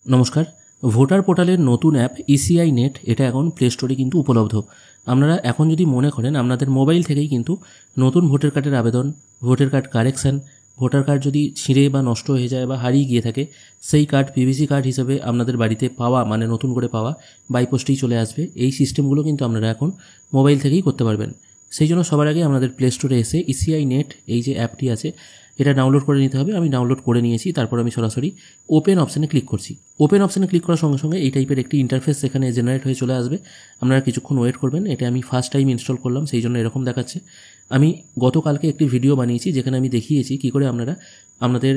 নমস্কার। ভোটার পোর্টালের নতুন অ্যাপ ইসিআই নেট এটা এখন প্লে স্টোরে কিন্তু উপলব্ধ। আপনারা এখন যদি মনে করেন আপনাদের মোবাইল থেকেই কিন্তু নতুন ভোটার কার্ডের আবেদন, voter card correction, voter card যদি ছিঁড়ে বা নষ্ট হয়ে যায় বা হারিয়ে গিয়ে থাকে সেই কার্ড পিভিসি কার্ড হিসেবে আপনাদের বাড়িতে পাওয়া মানে নতুন করে পাওয়া বাই পোস্টেই চলে আসবে। এই সিস্টেমগুলো কিন্তু আপনারা এখন মোবাইল থেকেই করতে পারবেন। সেই জন্য সবার আগে আপনাদের প্লে স্টোরে এসে ইসিআই নেট এই যে অ্যাপটি আছে এটা ডাউনলোড করে নিতে হবে। আমি ডাউনলোড করে নিয়েছি। তারপর আমি সরাসরি ওপেন অপশানে ক্লিক করছি। ওপেন অপশানে ক্লিক করার সঙ্গে সঙ্গে এই টাইপের একটি ইন্টারফেস এখানে জেনারেট হয়ে চলে আসবে। আপনারা কিছুক্ষণ ওয়েট করবেন। এটা আমি ফার্স্ট টাইম ইনস্টল করলাম, সেই জন্য এরকম দেখাচ্ছে। আমি গতকালকে একটি ভিডিও বানিয়েছি যেখানে আমি দেখিয়েছি কী করে আপনারা আপনাদের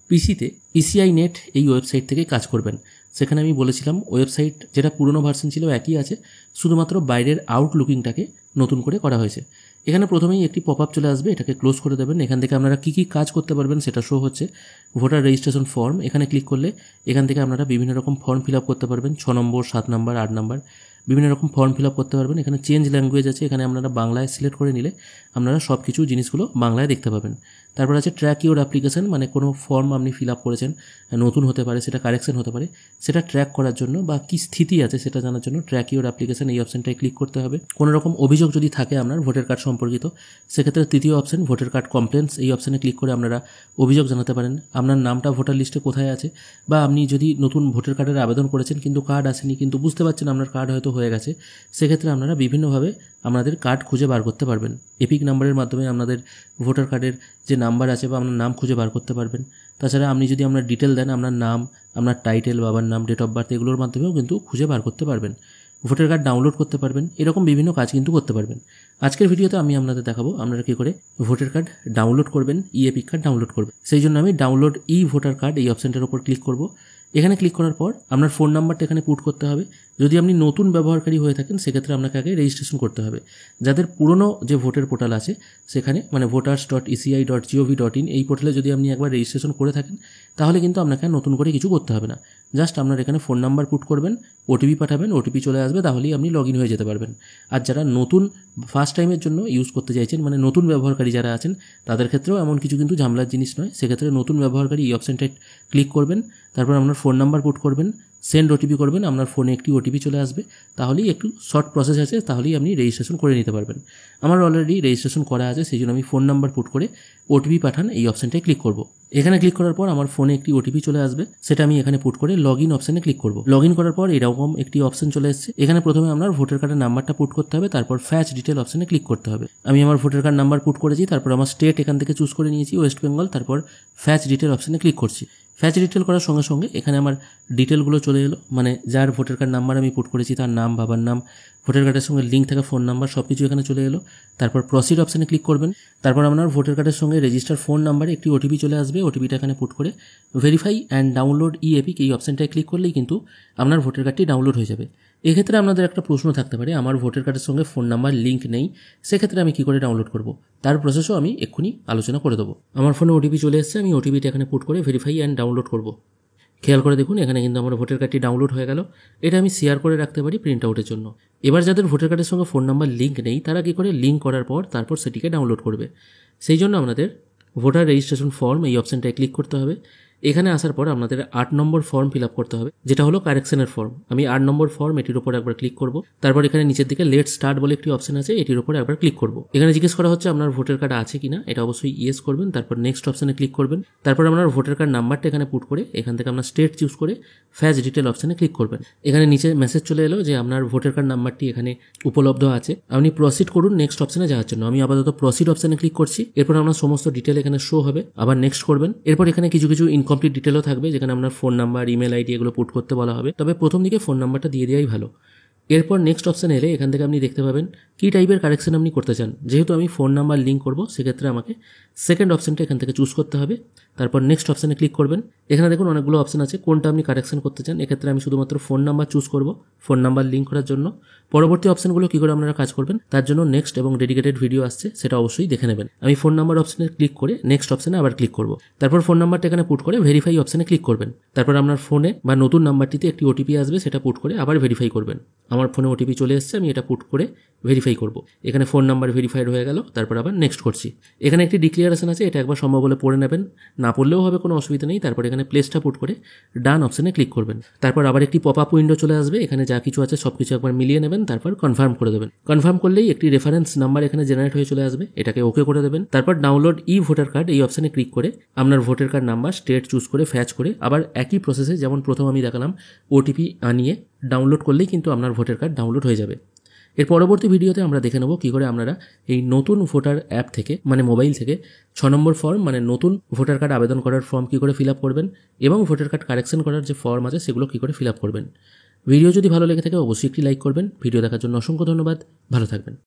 পিসিতে ইসিআই নেট এই ওয়েবসাইট থেকে কাজ করবেন। সেখানে আমি বলেছিলাম ওয়েবসাইট যেটা পুরনো ভার্সন ছিল একই আছে, শুধুমাত্র বাইরের আউটলুকিংটাকে নতুন করে করা হয়েছে। এখানে প্রথমেই একটি পপ আপ চলে আসবে, এটাকে ক্লোজ করে দেবেন। এখান থেকে আপনারা কী কী কাজ করতে পারবেন সেটা শো হচ্ছে। ভোটার রেজিস্ট্রেশন ফর্ম, এখানে ক্লিক করলে এখান থেকে আপনারা বিভিন্ন রকম ফর্ম ফিল আপ করতে পারবেন। 6 নম্বর, 7 নম্বর, 8 নম্বর বিভিন্ন রকম ফর্ম ফিল আপ করতে পারবেন। এখানে চেঞ্জ ল্যাঙ্গুয়েজ আছে, এখানে আপনারা বাংলায় সিলেক্ট করে নিলে আপনারা সব কিছু জিনিসগুলো বাংলায় দেখতে পাবেন। তারপর আছে ট্র্যাক ইউর অ্যাপ্লিকেশন, মানে কোনো ফর্ম আপনি ফিল আপ করেছেন, নতুন হতে পারে, সেটা কারেকশন হতে পারে, সেটা ট্র্যাক করার জন্য বা কী স্থিতি আছে সেটা জানার জন্য ট্র্যাক ইউর অ্যাপ্লিকেশন এই অপশানটায় ক্লিক করতে হবে। কোনো রকম অভিযোগ যদি থাকে আপনার ভোটার কার্ড সম্পর্কিত, সেক্ষেত্রে তৃতীয় অপশান ভোটার কার্ড কমপ্লেন্টস, এই অপশানে ক্লিক করে আপনারা অভিযোগ জানাতে পারেন। আপনার নামটা ভোটার লিস্টে কোথায় আছে, বা আপনি যদি নতুন ভোটার কার্ডের আবেদন করেছেন কিন্তু কার্ড আসেনি, কিন্তু বুঝতে পারছেন আপনার কার্ড হয়তো হয়ে গেছে, সেক্ষেত্রে আপনারা বিভিন্নভাবে আপনাদের কার্ড খুঁজে বার করতে পারবেন। এপিক নাম্বারের মাধ্যমে আপনাদের ভোটার কার্ডের যে নাম্বার আছে বা আপনার নাম খুঁজে বার করতে পারবেন। তাছাড়া আপনি যদি আপনার ডিটেল দেন, আপনার নাম, আপনার টাইটেল, বাবার নাম, ডেট অফ বার্থ, এগুলোর মাধ্যমেও কিন্তু খুঁজে বার করতে পারবেন। ভোটার কার্ড ডাউনলোড করতে পারবেন। এরকম বিভিন্ন কাজ কিন্তু করতে পারবেন। আজকের ভিডিওতে আমি আপনাদের দেখাবো আপনারা কী করে ভোটার কার্ড ডাউনলোড করবেন, এপিক কার্ড ডাউনলোড করবেন। সেই জন্য আমি ডাউনলোড ভোটার কার্ড এই অপশানটার উপর ক্লিক করব। এখানে ক্লিক করার পর আপনার ফোন নাম্বারটা এখানে পুট করতে হবে। যদি আপনি নতুন ব্যবহারকারী হয়ে থাকেন সেক্ষেত্রে আপনাকে আগে রেজিস্ট্রেশন করতে হবে। যাদের পুরনো যে ভোটার পোর্টাল আছে সেখানে মানে voters.eci.gov.in এই পোর্টালে যদি আপনি একবার রেজিস্ট্রেশন করে থাকেন তাহলে কিন্তু আপনাকে নতুন করে কিছু করতে হবে না। জাস্ট আপনার এখানে ফোন নাম্বার পুট করবেন, ওটিপি পাঠাবেন, ওটিপি চলে আসবে, তাহলেই আপনি লগ ইন হয়ে যেতে পারবেন। আর যারা নতুন ফার্স্ট টাইমের জন্য ইউজ করতে চাইছেন, মানে নতুন ব্যবহারকারী যারা আছেন, তাদের ক্ষেত্রেও এমন কিছু কিন্তু ঝামেলার জিনিস নয়। সেক্ষেত্রে নতুন ব্যবহারকারী এই অপশানটায় ক্লিক করবেন, তারপর আপনার ফোন নাম্বার পুট করবেন, সেন্ড ওটিপি করবেন, আপনার ফোনে একটি ওটিপি চলে আসবে। তাহলেই একটু শর্ট প্রসেস আছে, তাহলেই আপনি রেজিস্ট্রেশন করে নিতে পারবেন। আমার অলরেডি রেজিস্ট্রেশন করা আছে, সেই জন্য আমি ফোন নাম্বার পুট করে ওটিপি পাঠান এই অপশানটায় ক্লিক করব। এখানে ক্লিক করার পর আমার ফোনে একটি ওটিপি চলে আসবে, সেটা আমি এখানে পুট করে লগ ইন অপশানে ক্লিক করব। লগ ইন করার পর এরকম একটি অপশান চলে এসেছে। এখানে প্রথমে আপনার ভোটার কার্ডের নাম্বারটা পুট করতে হবে, তারপর ফ্যাচ ডিটেল অপশানে ক্লিক করতে হবে। আমি আমার ভোটার কার্ড নাম্বার পুট করেছি, তারপর আমার স্টেট এখান থেকে চুজ করে নিয়েছি ওয়েস্ট বেঙ্গল, তারপর ফ্যাচ ডিটেল অপশানে ক্লিক করছি। ফ্যাচ ডিটেল করার সঙ্গে সঙ্গে এখানে আমার ডিটেলগুলো চলে এলো, মানে যার ভোটার কার্ড নাম্বার আমি পুট করেছি তার নাম, বাবার নাম, ভোটার কার্ডের সঙ্গে লিঙ্ক থাকা ফোন নাম্বার সব কিছু এখানে চলে এলো। তারপর প্রসিড অপশানে ক্লিক করবেন। তারপর আপনার ভোটার কার্ডের সঙ্গে রেজিস্টার ফোন নাম্বারে একটি ওটিপি চলে আসবে। ওটিপিটা এখানে পুট করে ভেরিফাই অ্যান্ড ডাউনলোড এপিক এই অপশানটায় ক্লিক করলেই কিন্তু আপনার ভোটার কার্ডটি ডাউনলোড হয়ে যাবে। এক্ষেত্রে আপনাদের একটা প্রশ্ন থাকতে পারে, আমার ভোটার কার্ডের সঙ্গে ফোন নাম্বার লিঙ্ক নেই, সেক্ষেত্রে আমি কী করে ডাউনলোড করব, তার প্রসেসও আমি এক্ষুনি আলোচনা করে দেবো। আমার ফোনে ওটিপি চলে এসেছে, আমি ওটিপিটা এখানে পুট করে ভেরিফাই অ্যান্ড ডাউনলোড করব। খেয়াল করে দেখুন এখানে কিন্তু আমার ভোটার কার্ডটি ডাউনলোড হয়ে গেল। এটা আমি শেয়ার করে রাখতে পারি প্রিন্ট আউটের জন্য। এবার যাদের ভোটার কার্ডের সঙ্গে ফোন নাম্বার লিঙ্ক নেই তারা কী করে লিঙ্ক করার পর তারপর সেটিকে ডাউনলোড করবে, সেই জন্য আপনাদের ভোটার রেজিস্ট্রেশন ফর্ম এই অপশানটায় ক্লিক করতে হবে। এখানে আসার পর আপনাদের 8 নম্বর ফর্ম ফিল আপ করতে হবে, যেটা হলো কারেকশনের ফর্ম। আমি 8 নম্বর ফর্ম এটির উপর একবার ক্লিক করব। তারপর এখানে নিচের দিকে লেট স্টার্ট বলে একটি অপশন আছে, এটির উপর একবার ক্লিক করব। এখানে জিজ্ঞেস করা হচ্ছে আপনার ভোটার কার্ড আছে কিনা, এটা অবশ্যই ইয়েস করবেন। তারপর নেক্সট অপশানে ক্লিক করবেন। তারপর আপনার ভোটার কার্ড নাম্বারটা এখানে পুট করে এখান থেকে আপনার স্টেট চুজ করে ফ্যাচ ডিটেল অপশানে ক্লিক করবেন। এখানে নিচে মেসেজ চলে এলো যে আপনার ভোটার কার্ড নাম্বারটি এখানে উপলব্ধ আছে, আপনি প্রসিড করুন নেক্সট অপশানে যাওয়ার জন্য। আমি আপাতত প্রসিড অপশানে ক্লিক করছি। এরপর আপনার সমস্ত ডিটেল এখানে শো হবে, আবার নেক্সট করবেন। এরপর এখানে কিছু কিছু ইনকমপ্লিট ডিটেলও থাকবে, যেখানে আপনার ফোন নাম্বার, ইমেল আইডি এগুলো পুট করতে বলা হবে, তবে প্রথম দিকে ফোন নাম্বারটা দিয়ে দেওয়াই ভালো। এরপর নেক্সট অপশান এলে এখান থেকে আপনি দেখতে পাবেন কী টাইপের কারেকশন আপনি করতে চান। যেহেতু আমি ফোন নাম্বার লিঙ্ক করব সেক্ষেত্রে আমাকে সেকেন্ড অপশানটা এখান থেকে চুজ করতে হবে। তারপর নেক্সট অপশানে ক্লিক করবেন। এখানে দেখুন অনেকগুলো অপশান আছে, কোনটা আপনি কারেকশন করতে চান। এক্ষেত্রে আমি শুধুমাত্র ফোন নাম্বার চুজ করব, ফোন নাম্বার লিঙ্ক করার জন্য। পরবর্তী অপশানগুলো কী করে আপনারা কাজ করবেন তার জন্য নেক্সট এবং ডেডিকেটেড ভিডিও আসছে, সেটা অবশ্যই দেখে নেবেন। আমি ফোন নাম্বার অপশানে ক্লিক করে নেক্সট অপশানে আবার ক্লিক করব। তারপর ফোন নাম্বারটা এখানে পুট করে ভেরিফাই অপশানে ক্লিক করবেন। তারপর আপনার ফোনে বা নতুন নাম্বারটিতে একটি ওটিপি আসবে, সেটা পুট করে আবার ভেরিফাই করবেন। আমার ফোনে ওটিপি চলে এসেছে, আমি এটা পুট করে ভেরিফাই করব। এখানে ফোন নাম্বার ভেরিফাইড হয়ে গেল, তারপর আবার নেক্সট করছি। এখানে একটি ডিক্লিয়ারেশন আছে, এটা একবার সম্ভব হলে পড়ে নেবেন, না পড়লেও হবে, কোনো অসুবিধা নেই। তারপর এখানে প্লেসটা পুট করে ডান অপশানে ক্লিক করবেন। তারপর আবার একটি পপ আপ উইন্ডো চলে আসবে, এখানে যা কিছু আছে সব কিছু একবার মিলিয়ে নেবেন, তারপর কনফার্ম করে দেবেন। কনফার্ম করলেই একটি রেফারেন্স নাম্বার এখানে জেনারেট হয়ে চলে আসবে, এটাকে ওকে করে দেবেন। তারপর ডাউনলোড ই ভোটার কার্ড এই অপশানে ক্লিক করে আপনার voter card number, state choose করে ফ্যাচ করে আবার একই প্রসেসে যেমন প্রথম আমি দেখালাম ওটিপি আনিয়ে ডাউনলোড করলেই কিন্তু আপনার ভোটার কার্ড ডাউনলোড হয়ে যাবে। এর পরবর্তী ভিডিওতে আমরা দেখে নেব কী করে আপনারা এই নতুন ভোটার অ্যাপ থেকে মানে মোবাইল থেকে 6 নম্বর ফর্ম মানে নতুন ভোটার কার্ড আবেদন করার ফর্ম কী করে ফিল আপ করবেন এবং ভোটার কার্ড কারেকশন করার যে ফর্ম আছে সেগুলো কী করে ফিল আপ করবেন। ভিডিও যদি ভালো লেগে থাকে অবশ্যই একটি লাইক করবেন। ভিডিও দেখার জন্য অসংখ্য ধন্যবাদ, ভালো থাকবেন।